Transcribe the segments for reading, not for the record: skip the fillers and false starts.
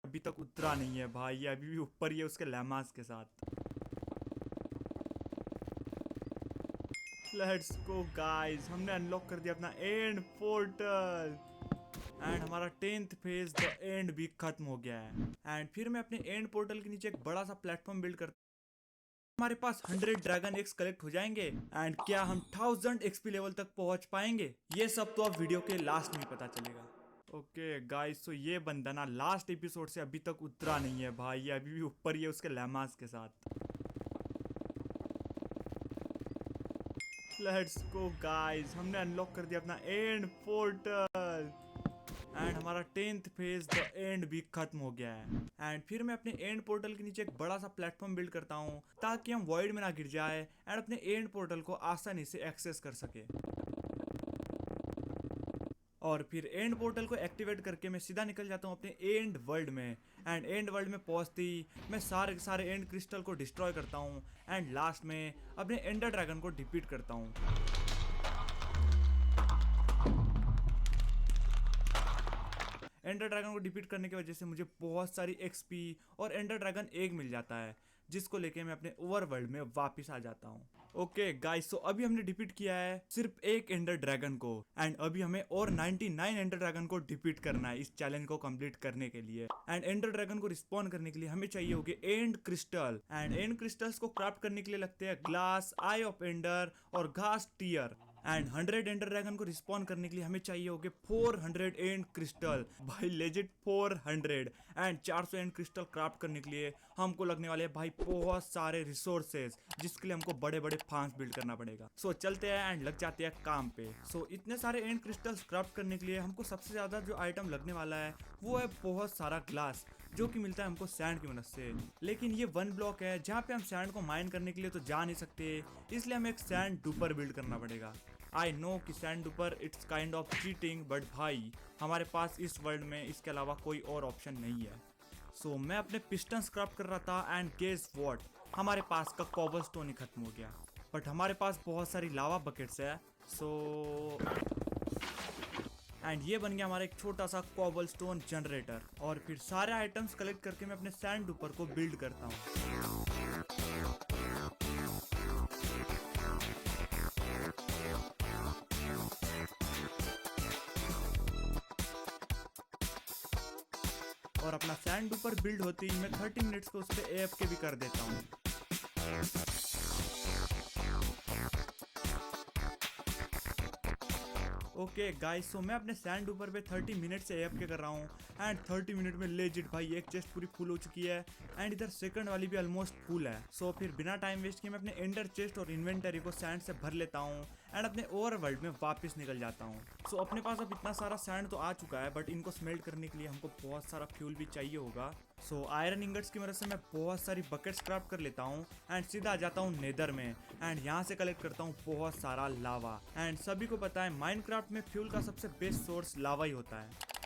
अभी तक उतरा नहीं है भाई, ये अभी भी ऊपर ही है उसके लैमास के साथ। लेट्स गो गाइस, हमने अनलॉक कर दिया अपना एंड पोर्टल एंड हमारा 10th फेज द एंड भी खत्म हो गया है। एंड फिर मैं अपने एंड पोर्टल के नीचे एक बड़ा सा प्लेटफॉर्म बिल्ड करता हूं। हमारे पास 100 ड्रैगन एक्स कलेक्ट हो जाएंगे एंड क्या हम 1000 एक्सपी लेवल तक पहुंच पाएंगे, ये सब तो अब वीडियो के लास्ट में ही पता चलेगा। ओके गाइस, तो ये बंदा ना लास्ट एपिसोड से अभी तक उतरा नहीं है भाई, ये अभी भी ऊपर ही है उसके लैमास के साथ। लेट्स गो गाइस, हमने अनलॉक कर दिया अपना एंड पोर्टल एंड हमारा 10th फेज द एंड भी खत्म हो गया है। एंड फिर मैं अपने एंड पोर्टल के नीचे एक बड़ा सा प्लेटफॉर्म बिल्ड करता हूँ ताकि हम वॉइड में ना गिर जाए एंड अपने एंड पोर्टल को आसानी से एक्सेस कर सके। और फिर एंड पोर्टल को एक्टिवेट करके मैं सीधा निकल जाता हूँ अपने एंड वर्ल्ड में। एंड एंड वर्ल्ड में पहुंचते ही मैं सारे के सारे एंड क्रिस्टल को डिस्ट्रॉय करता हूँ एंड लास्ट में अपने एंडर ड्रैगन को डिफीट करता हूँ। एंडर ड्रैगन को डिफीट करने की वजह से मुझे बहुत सारी एक्सपी और एंडर ड्रैगन एग मिल जाता है, जिसको लेके मैं अपने ओवरवर्ल्ड में वापस आ जाता हूँ। ओके गाइस, तो अभी हमने डिफीट किया है सिर्फ एक एंडर ड्रैगन को एंड अभी हमें और 99 एंडर ड्रैगन को डिफीट करना है इस चैलेंज को कंप्लीट करने के लिए। एंड एंडर ड्रैगन को रिस्पॉन करने के लिए हमें चाहिए होगी and crystal and and crystals को क्राफ्ट करने के लिए लगते हैं ग्लास, आई ऑफ एंडर और घास टीयर। एंड 100 एंडर ड्रैगन को रिस्पॉन करने के लिए हमें चाहिए होगे 400 एंड क्रिस्टल, भाई legit 400। And 400 and crystal craft करने के लिए हमको लगने वाले हैं भाई बहुत सारे रिसोर्सेज, जिसके लिए हमको बड़े बड़े फार्म्स बिल्ड करना पड़ेगा। सो चलते हैं एंड लग जाते हैं काम पे। सो इतने सारे एंड क्रिस्टल्स क्राफ्ट करने के लिए हमको सबसे ज्यादा जो आइटम लगने वाला है वो है बहुत सारा ग्लास, जो कि मिलता है हमको सैंड की मदद से। लेकिन ये वन ब्लॉक है जहाँ पे हम सैंड को माइन करने के लिए तो जा नहीं सकते, इसलिए हमें एक सैंड डुपर बिल्ड करना पड़ेगा। आई नो कि sand duper it's kind of cheating, but भाई हमारे पास इस वर्ल्ड में इसके अलावा कोई और ऑप्शन नहीं है। सो मैं अपने पिस्टन क्राफ्ट कर रहा था एंड गेस व्हाट, हमारे पास का कॉबलस्टोन ही खत्म हो गया। बट हमारे पास बहुत सारी लावा बकेट्स है, सो एंड ये बन गया हमारा एक छोटा सा कॉबलस्टोन जनरेटर। और फिर सारे आइटम्स कलेक्ट करके मैं अपने सैंड डुपर को बिल्ड करता हूँ। और अपना सैंड डुपर बिल्ड होते ही मैं 30 मिनट्स को उस पर AFK भी कर देता हूँ। ओके गाइस, सो मैं अपने सैंड डुपर पे 30 मिनट से AFK कर रहा हूँ एंड 30 मिनट में लेजिट भाई एक चेस्ट पूरी फुल हो चुकी है एंड इधर सेकंड वाली भी ऑलमोस्ट फुल है। सो फिर बिना टाइम वेस्ट किए मैं अपने एंडर चेस्ट और इन्वेंटरी को सैंड से भर लेता हूँ एंड अपने ओवरवर्ल्ड में वापस निकल जाता हूँ। सो अपने पास अब इतना सारा सैंड तो आ चुका है, बट इनको स्मेल्ट करने के लिए हमको बहुत सारा फ्यूल भी चाहिए होगा। सो आयरन इंगट्स की मदद से मैं बहुत सारी बकेट्स क्राफ्ट कर लेता हूँ एंड सीधा आ जाता हूँ नेदर में एंड यहाँ से कलेक्ट करता हूँ बहुत सारा लावा। एंड सभी को पता है माइनक्राफ्ट में फ्यूल का सबसे बेस्ट सोर्स लावा ही होता है।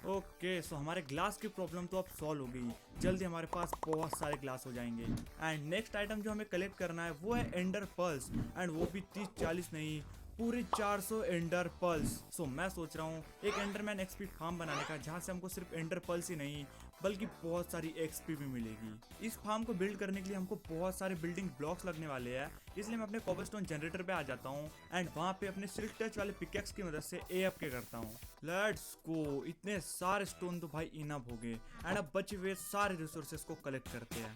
ओके, सो हमारे ग्लास की प्रॉब्लम तो अब सॉल्व हो गई, जल्दी हमारे पास बहुत सारे ग्लास हो जाएंगे। एंड नेक्स्ट आइटम जो हमें कलेक्ट करना है वो है एंडर पल्स एंड वो भी 30-40 नहीं, पूरे 400 एंडर पल्स। सो मैं सोच रहा हूँ एक एंडरमैन एक्सपी फार्म बनाने का, जहाँ से हमको सिर्फ एंडर पल्स ही नहीं बल्कि बहुत सारी एक्सपी भी मिलेगी। इस फार्म को बिल्ड करने के लिए हमको बहुत सारे बिल्डिंग ब्लॉक्स लगने वाले हैं, इसलिए मैं अपने कॉबलस्टोन जनरेटर पे आ जाता हूँ एंड वहाँ पे अपने सिल्क टच वाले पिकेक्स की मदद से AFK करता हूँ। लेट्स गो, इतने सारे स्टोन तो भाई इनफ हो गए एंड अब बचे हुए सारे रिसोर्सेस को कलेक्ट करते हैं।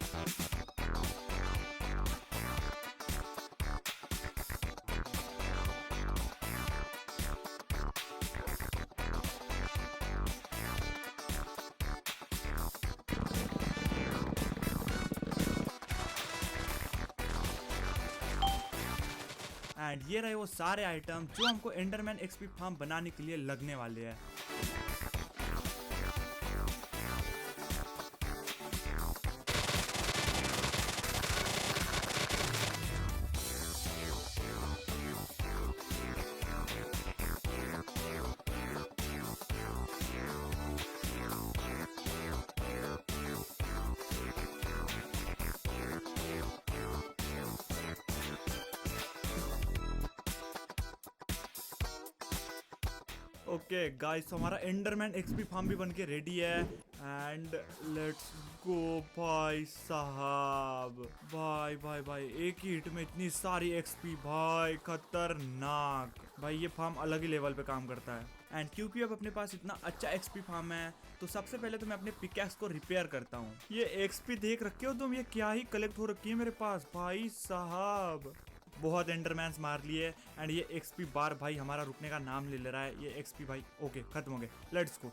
एंड ये रहे वो सारे आइटम जो हमको एंडरमैन एक्सपी फार्म बनाने के लिए लगने वाले हैं। ओके गाइस, तो हमारा एंडरमैन एक्सपी फार्म भी बन के रेडी है एंड लेट्स गो भाई साहब। भाई भाई भाई एक ही हिट में इतनी सारी एक्सपी, भाई खतरनाक। भाई ये फार्म अलग ही लेवल पे काम करता है। एंड क्योंकि अब अपने पास इतना अच्छा एक्सपी फार्म है तो सबसे पहले तो मैं अपने पिकैक्स को रिपेयर करता हूँ। ये एक्सपी देख रखे हो तुम, ये क्या ही कलेक्ट हो रखी है मेरे पास भाई साहब। बहुत एंडरमैन्स मार लिए एंड ये एक्सपी बार भाई हमारा रुकने का नाम ले रहा है। ये एक्सपी भाई ओके खत्म हो गए, लेट्स गो।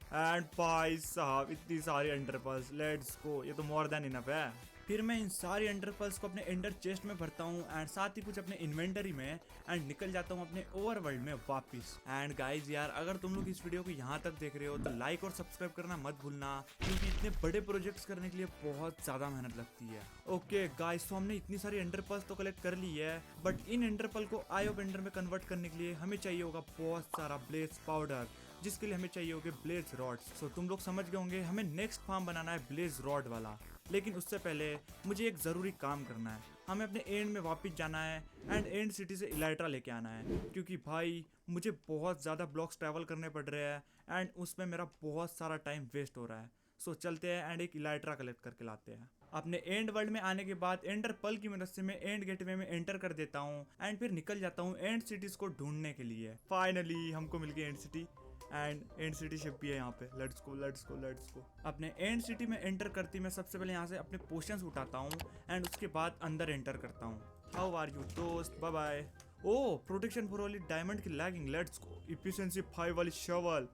एंड भाई साहब इतनी सारी एंडर पर्ल्स, लेट्स गो, ये तो मोर देन इनफ है। फिर मैं इन सारी एंडर पर्ल्स को अपने एंडर चेस्ट में भरता हूँ एंड साथ ही कुछ अपने इन्वेंटरी में एंड निकल जाता हूँ अपने ओवरवर्ल्ड में वापस। एंड गाइज यार अगर तुम लोग इस वीडियो को यहाँ तक देख रहे हो तो लाइक और सब्सक्राइब करना मत भूलना, क्योंकि इतने बड़े प्रोजेक्ट्स करने के लिए बहुत ज्यादा मेहनत लगती है। ओके गाइज तो हमने इतनी सारी एंडर पर्ल्स तो कलेक्ट कर ली है, बट इन एंडर पर्ल को आई ऑफ एंडर में कन्वर्ट करने के लिए हमें चाहिए होगा बहुत सारा ब्लेज पाउडर, जिसके लिए हमें चाहिए होंगे ब्लेज रॉड्स। सो तुम लोग समझ गए होंगे हमें नेक्स्ट फार्म बनाना है ब्लेज रॉड वाला। लेकिन उससे पहले मुझे एक ज़रूरी काम करना है, हमें अपने एंड में वापस जाना है एंड एंड सिटी से इलाइट्रा लेके आना है, क्योंकि भाई मुझे बहुत ज़्यादा ब्लॉक्स ट्रैवल करने पड़ रहे हैं एंड उसमें मेरा बहुत सारा टाइम वेस्ट हो रहा है। सो चलते हैं एंड एक इलाइट्रा कलेक्ट करके लाते हैं। अपने एंड वर्ल्ड में आने के बाद एंडर पर्ल की मदद से मैं एंड गेटवे में एंटर कर देता हूँ एंड फिर निकल जाता हूँ एंड सिटीज को ढूंढने के लिए। फाइनली हमको मिल गई and city and and city ship भी है यहाँ पे। Let's go let's go let's go. अपने एंड सिटी में एंटर करती मैं सबसे पहले यहाँ से अपने पोशंस उठाता हूँ एंड उसके बाद अंदर एंटर करता हूँ। हाउ आर यू दोस्त, bye bye. Oh protection four वाली डायमंड की लैगिंग, लेट्स गो। इफिशिएंसी 5 वाली शवल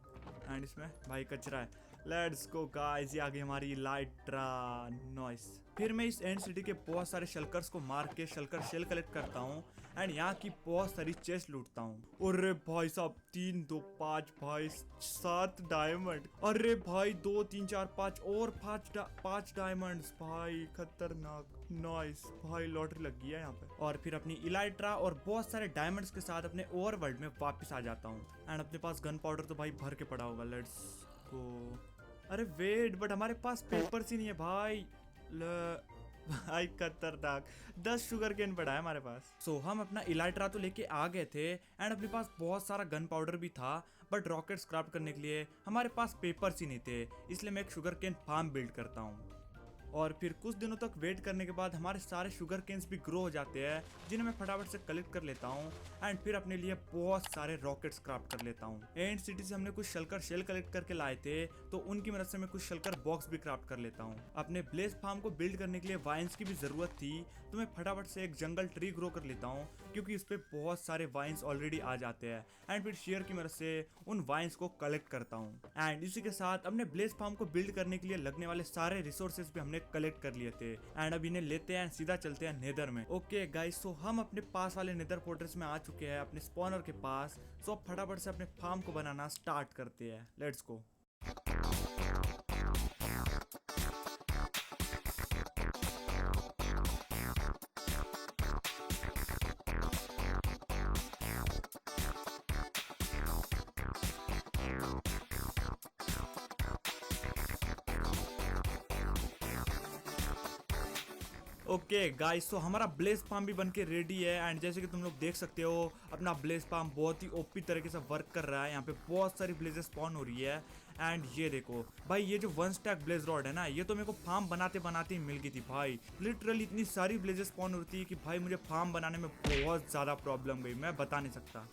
एंड इसमें भाई कचरा है, लेट्स गो गाइस। ये आ गई हमारी इलाइट्रा, नॉइस। फिर मैं इस एंड सिटी के बहुत सारे शल्कर्स को मार के शल्कर शेल कलेक्ट करता हूँ एंड यहाँ की बहुत सारी चेस्ट लूटता हूँ। अरे भाई साहब 3 2 5 भाई 7 डायमंड, अरे भाई 2 3 4 5 और 5 डायमंड्स, भाई खतरनाक, नॉइस। भाई लॉटरी लग गई है यहाँ पे। और फिर अपनी इलाइट्रा और बहुत सारे डायमंड्स के साथ अपने ओवरवर्ल्ड में वापस आ जाता हूँ एंड अपने पास गन पाउडर तो भाई भर के पड़ा होगा, लेट्स गो। अरे वेट, बट हमारे पास पेपर्स ही नहीं है भाई। भाई खतरनाक, 10 शुगर केन पड़ा है हमारे पास। सो हम अपना इलाइट्रा तो लेके आ गए थे एंड अपने पास बहुत सारा गन पाउडर भी था, बट रॉकेट्स क्राफ्ट करने के लिए हमारे पास पेपर्स ही नहीं थे, इसलिए मैं एक शुगर केन फार्म बिल्ड करता हूँ। और फिर कुछ दिनों तक वेट करने के बाद हमारे सारे शुगर केन्स भी ग्रो हो जाते हैं, जिन्हें मैं फटाफट से कलेक्ट कर लेता हूँ एंड फिर अपने लिए बहुत सारे रॉकेट्स क्राफ्ट कर लेता हूँ। एंड सिटी से हमने कुछ शल्कर शेल कलेक्ट करके लाए थे, तो उनकी मदद से मैं कुछ शल्कर बॉक्स भी क्राफ्ट कर लेता हूँ। अपने ब्लेज फार्म को बिल्ड करने के लिए वाइन्स की भी जरूरत थी, तो मैं फटाफट से एक जंगल ट्री ग्रो कर लेता हूँ, क्योंकि इस पे बहुत सारे वाइन्स ऑलरेडी आ जाते हैं एंड फिर शेयर की मदद से उन वाइन्स को कलेक्ट करता हूँ। एंड इसी के साथ अपने ब्लेज फार्म को बिल्ड करने के लिए लगने वाले सारे रिसोर्सेज भी हमने कलेक्ट कर लिए थे एंड अब इन्हें लेते हैं सीधा चलते हैं नेदर में। ओके गाइस, तो हम अपने पास वाले नेदर फोर्ट्रेस में आ चुके हैं, अपने स्पॉनर के पास। सो अब फटाफट से अपने फार्म को बनाना स्टार्ट करते हैं, लेट्स गो। ओके गाइस, तो हमारा ब्लेज फार्म भी बनके रेडी है एंड जैसे कि तुम लोग देख सकते हो अपना ब्लेज फार्म बहुत ही ओपी तरीके से वर्क कर रहा है। यहाँ पे बहुत सारी ब्लेजेस स्पॉन हो रही है एंड ये देखो भाई, ये जो 1 स्टैक ब्लेज रॉड है ना, ये तो मेरे को फार्म बनाते बनाते ही मिल गई थी भाई। लिटरली इतनी सारी ब्लेजेस स्पॉन होती है कि भाई मुझे फार्म बनाने में बहुत ज़्यादा प्रॉब्लम गई, मैं बता नहीं सकता।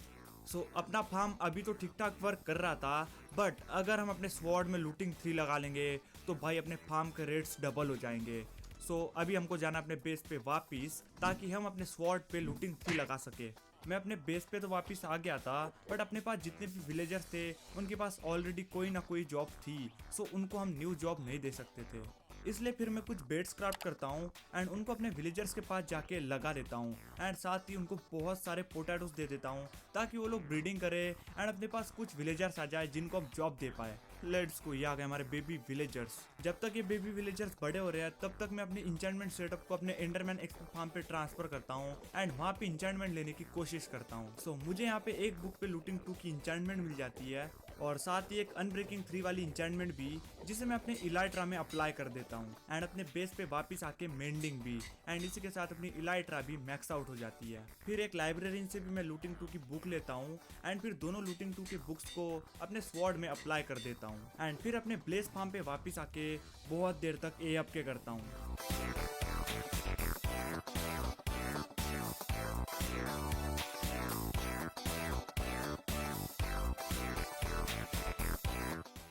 सो अपना फार्म अभी तो ठीक ठाक वर्क कर रहा था, बट अगर हम अपने स्वॉर्ड में लूटिंग 3 लगा लेंगे तो भाई अपने फार्म के रेट्स डबल हो जाएंगे। सो अभी हमको जाना अपने बेस पे वापिस, ताकि हम अपने स्वॉर्ड पे लूटिंग 3 लगा सके। मैं अपने बेस पे तो वापस आ गया था, बट अपने पास जितने भी विलेजर्स थे उनके पास ऑलरेडी कोई ना कोई जॉब थी, सो उनको हम न्यू जॉब नहीं दे सकते थे। इसलिए फिर मैं कुछ बेड्स क्राफ्ट करता हूँ एंड उनको अपने विलेजर्स के पास जाके लगा देता हूँ एंड साथ ही उनको बहुत सारे पोटैटोस दे देता हूँ, ताकि वो लोग ब्रीडिंग करे एंड अपने पास कुछ विलेजर्स आ जाए जिनको हम जॉब दे पाए। लेट्स को, ये आ गए हमारे बेबी विलेजर्स। जब तक ये बेबी विलेजर्स बड़े हो रहे हैं तब तक मैं अपने इंचेंटमेंट सेटअप को अपने एंडरमैन एक्सपो फार्म पे ट्रांसफर करता हूँ एंड वहाँ पे इंचेंटमेंट लेने की कोशिश करता हूँ। सो मुझे यहाँ पे एक बुक पे लूटिंग 2 की इंचेंटमेंट मिल जाती है और साथ ही एक अनब्रेकिंग 3 वाली इंचेंटमेंट भी, जिसे मैं अपने इलाइट्रा में अप्लाई कर देता हूँ एंड अपने बेस पे वापस आके मेंडिंग भी, एंड इसी के साथ अपनी इलाइट्रा भी मैक्स आउट हो जाती है। फिर एक लाइब्रेरियन से भी मैं लूटिंग 2 की बुक लेता हूँ एंड फिर दोनों लूटिंग 2 की बुक्स को अपने स्वॉर्ड में अप्लाई कर देता हूँ। हूँ एंड फिर अपने ब्लेस फार्म पे वापस आके बहुत देर तक AFK करता हूँ।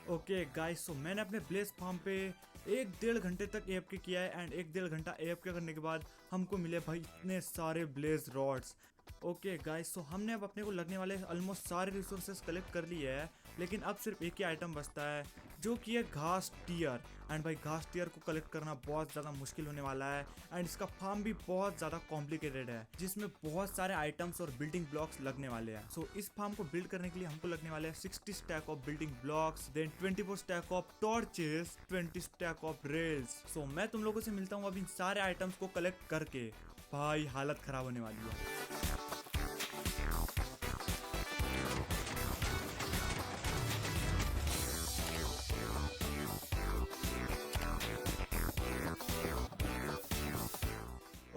ओके गाइस, सो मैंने अपने ब्लेस फार्म पे 1-1.5 घंटे तक AFK किया है एंड 1-1.5 घंटा AFK करने के बाद हमको मिले भाई इतने सारे ब्लेज रॉड्स। ओके गाइस, सो हमने अब अपने को लगने वाले ऑलमोस्ट सारे रिसोर्सेज कलेक्ट कर लिए है, लेकिन अब सिर्फ एक ही आइटम बचता है जो कि है घास टीयर। एंड भाई घास टीयर को कलेक्ट करना बहुत ज़्यादा मुश्किल होने वाला है एंड इसका फार्म भी बहुत ज़्यादा कॉम्प्लिकेटेड है, जिसमें बहुत सारे आइटम्स और बिल्डिंग ब्लॉक्स लगने वाले हैं। सो इस फार्म को बिल्ड करने के लिए हमको लगने वाले हैं 60 stack of building blocks, then 24 stack of torches, 20 stack of rails. So मैं तुम लोगों से मिलता हूँ अब इन सारे आइटम्स को कलेक्ट करके। भाई हालत खराब होने वाली है।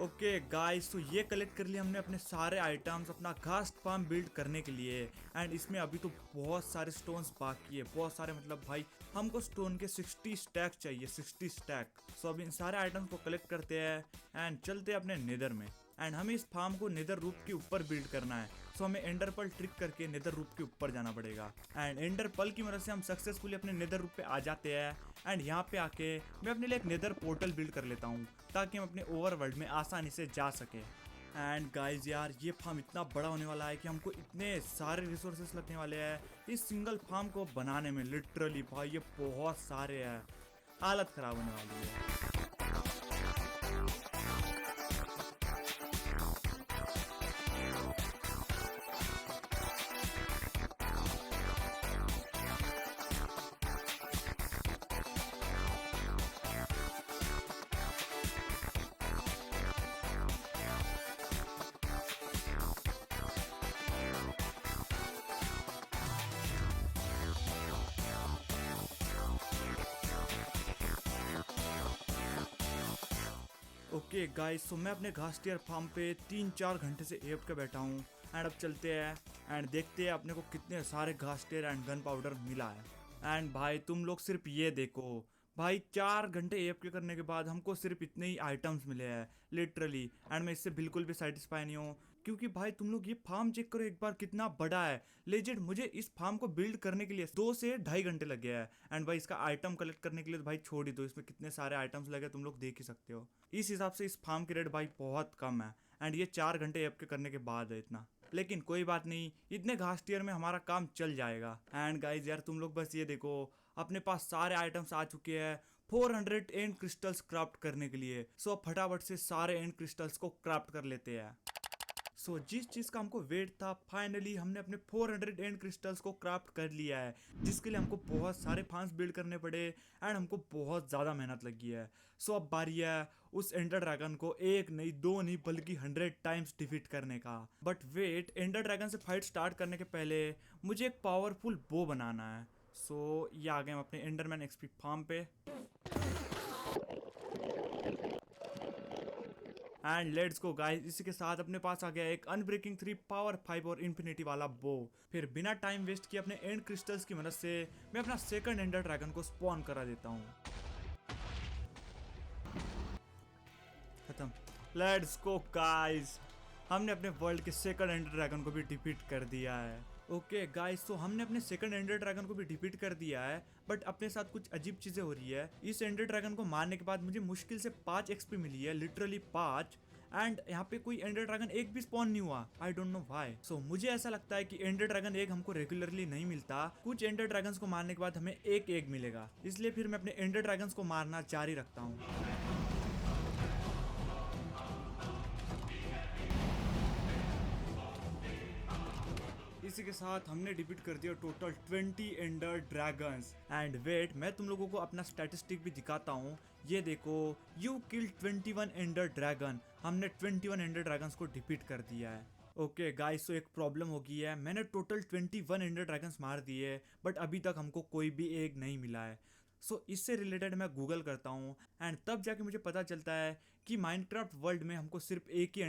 ओके गाइस, तो ये कलेक्ट कर लिया हमने अपने सारे आइटम्स अपना घास फार्म बिल्ड करने के लिए एंड इसमें अभी तो बहुत सारे स्टोन्स बाकी है, बहुत सारे, मतलब भाई हमको स्टोन के 60 स्टैक चाहिए, 60 स्टैक। सो अब इन सारे आइटम्स को कलेक्ट करते हैं एंड चलते हैं अपने नेदर में एंड हमें इस फार्म को नेदर रूप के ऊपर बिल्ड करना है। सो हमें एंडर पर्ल ट्रिक करके नेदर रूप के ऊपर जाना पड़ेगा एंड एंडर पर्ल की मदद से हम सक्सेसफुली अपने नेदर रूप पे आ जाते हैं एंड यहाँ पे आके मैं अपने लिए एक नेदर पोर्टल बिल्ड कर लेता हूँ ताकि हम अपने ओवरवर्ल्ड में आसानी से जा सके। एंड गाइज यार, ये फार्म इतना बड़ा होने वाला है कि हमको इतने सारे रिसोर्सेस लगने वाले हैं इस सिंगल फार्म को बनाने में। लिटरली भाई ये बहुत सारे हैं, हालत खराब होने वाली है। ओके गाइस, सो मैं अपने घास टीयर फार्म पे 3-4 घंटे से AFK बैठा हूँ एंड अब चलते हैं एंड देखते हैं अपने को कितने सारे घास टीयर एंड गन पाउडर मिला है। एंड भाई तुम लोग सिर्फ ये देखो, भाई 4 घंटे AFK करने के बाद हमको सिर्फ इतने ही आइटम्स मिले हैं लिटरली। एंड मैं इससे बिल्कुल भी सेटिस्फाई नहीं हूँ क्योंकि भाई तुम लोग ये फार्म चेक करो एक बार कितना बड़ा है। लेजेंड मुझे इस फार्म को बिल्ड करने के लिए 2 से 2.5 घंटे लग गया है एंड भाई इसका आइटम कलेक्ट करने के लिए तो भाई छोड़ ही दो, इसमें कितने सारे आइटम्स लगे तुम लोग देख ही सकते हो। इस हिसाब से इस फार्म की रेट भाई बहुत कम है एंड ये 4 घंटे AFK करने के बाद है इतना, लेकिन कोई बात नहीं, इतने घास टीयर में हमारा काम चल जाएगा। एंड गाइज यार तुम लोग बस ये देखो, अपने पास सारे आइटम्स आ चुके हैं 400 एंड क्रिस्टल्स क्राफ्ट करने के लिए। सो फटाफट से सारे एंड क्रिस्टल्स को क्राफ्ट कर लेते हैं। सो जिस चीज़ का हमको वेट था फाइनली हमने अपने 400 एंड क्रिस्टल्स को क्राफ्ट कर लिया है, जिसके लिए हमको बहुत सारे फार्म्स बिल्ड करने पड़े एंड हमको बहुत ज़्यादा मेहनत लगी है। सो अब बारी है उस एंडर ड्रैगन को 1 नहीं 2 नहीं बल्कि 100 टाइम्स डिफीट करने का। बट वेट, एंडर ड्रैगन से फाइट स्टार्ट करने के पहले मुझे एक पावरफुल बो बनाना है। सो ये आ गए हम अपने एंडरमैन XP फार्म पे एंड लेट्स गो गाइस। इसी के साथ अपने पास आ गया एक अनब्रेकिंग 3 पावर 5 और इंफिनिटी वाला बो। फिर बिना टाइम वेस्ट किए अपने एंड क्रिस्टल्स की मदद से मैं अपना सेकंड एंडर ड्रैगन को स्पॉन करा देता हूँ। खत्म। लेट्स गो गाइस, हमने अपने वर्ल्ड के सेकंड एंडर ड्रैगन को भी डिफीट कर दिया है। ओके गाइस, तो हमने अपने सेकंड एंडर ड्रैगन को भी डिफीट कर दिया है, बट अपने साथ कुछ अजीब चीजें हो रही है। इस एंडर ड्रैगन को मारने के बाद मुझे मुश्किल से 5 XP मिली है, लिटरली 5। एंड यहाँ पे कोई एंडर ड्रैगन एक भी स्पॉन नहीं हुआ, आई डोंट नो व्हाई। सो मुझे ऐसा लगता है कि एंडर ड्रैगन एक हमको रेगुलरली नहीं मिलता, कुछ एंडर ड्रैगन्स को मारने के बाद हमें एक एग मिलेगा, इसलिए फिर मैं अपने एंडर ड्रैगन्स को मारना जारी रखता हूँ। इसी के साथ हमने डिफीट कर दिया total 20 ender dragons. And wait, मैं तुम लोगों को अपना स्टैटिस्टिक भी दिखाता हूँ। ये देखो, यू किल 21 एंडर ड्रैगन। हमने 21 एंडर ड्रैगन्स को डिफीट कर दिया है। ओके गाइस, तो एक प्रॉब्लम हो गई है, मैंने टोटल 21 एंडर ड्रैगन्स मार दिए बट अभी तक हमको कोई भी एग नहीं मिला है। सो इससे रिलेटेड मैं गूगल करता हूँ एंड तब जाके मुझे पता चलता है कि माइनक्राफ्ट वर्ल्ड में हमको सिर्फ एक ही